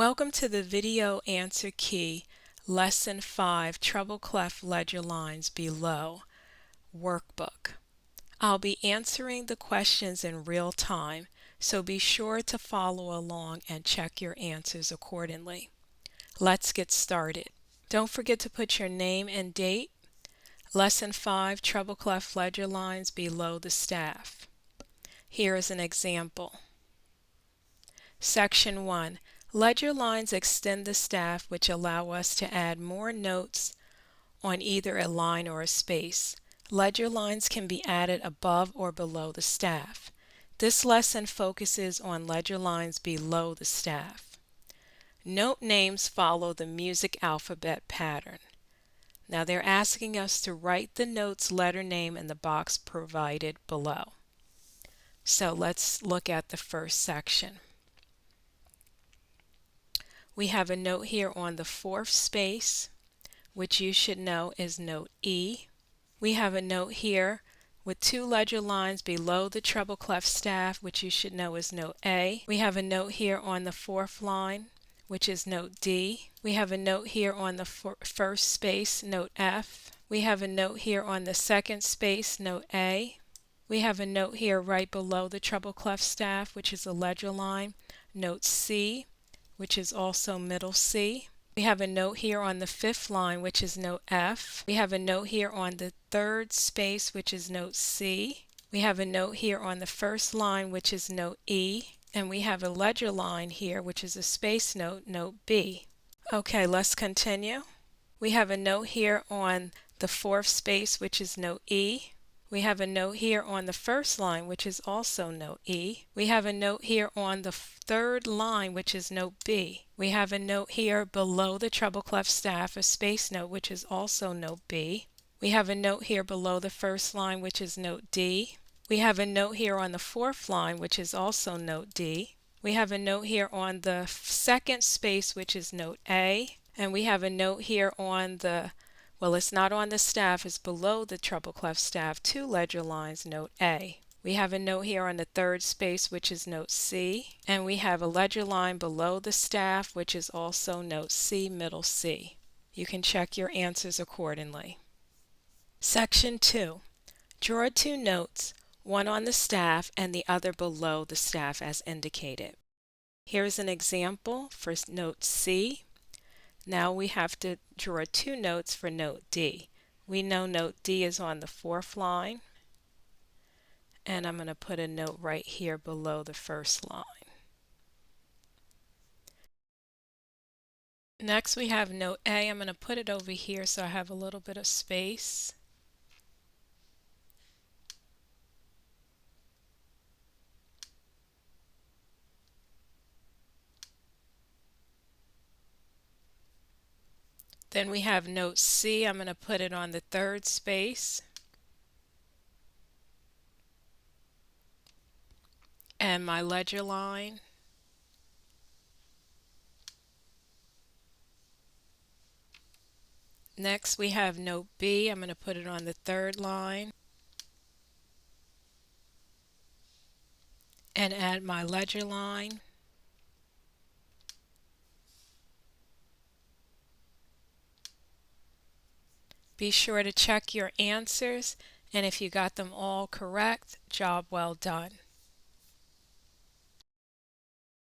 Welcome to the video answer key, Lesson 5, Treble Clef Ledger Lines below, Workbook. I'll be answering the questions in real time, so be sure to follow along and check your answers accordingly. Let's get started. Don't forget to put your name and date. Lesson 5, Treble Clef Ledger Lines below the staff. Here is an example. Section 1. Ledger lines extend the staff, which allow us to add more notes on either a line or a space. Ledger lines can be added above or below the staff. This lesson focuses on ledger lines below the staff. Note names follow the music alphabet pattern. Now they're asking us to write the note's letter name in the box provided below. So let's look at the first section. We have a note here on the fourth space, which you should know is note E. We have a note here with two ledger lines below the treble clef staff, which you should know is note A. We have a note here on the fourth line, which is note D. We have a note here on the first space, note F. We have a note here on the second space, note A. We have a note here right below the treble clef staff, which is a ledger line, note C, which is also middle C. We have a note here on the fifth line, which is note F. We have a note here on the third space, which is note C. We have a note here on the first line, which is note E. And we have a ledger line here, which is a space note, note B. Okay, let's continue. We have a note here on the fourth space, which is note E. We have a note here on the first line, which is also note E. We have a note here on the third line, which is note B. We have a note here below the treble clef staff, a space note, which is also note B. We have a note here below the first line, which is note D. We have a note here on the fourth line, which is also note D. We have a note here on the second space, which is note A. And we have a note here on the it's not on the staff, it's below the treble clef staff, two ledger lines, note A. We have a note here on the third space, which is note C, and we have a ledger line below the staff, which is also note C, middle C. You can check your answers accordingly. Section 2. Draw two notes, one on the staff and the other below the staff as indicated. Here's an example for note C. Now we have to draw two notes for note D. We know note D is on the fourth line, and I'm going to put a note right here below the first line. Next we have note A. I'm going to put it over here so I have a little bit of space. Then we have note C. I'm going to put it on the third space. And my ledger line. Next we have note B. I'm going to put it on the third line. And add my ledger line. Be sure to check your answers, and if you got them all correct, job well done.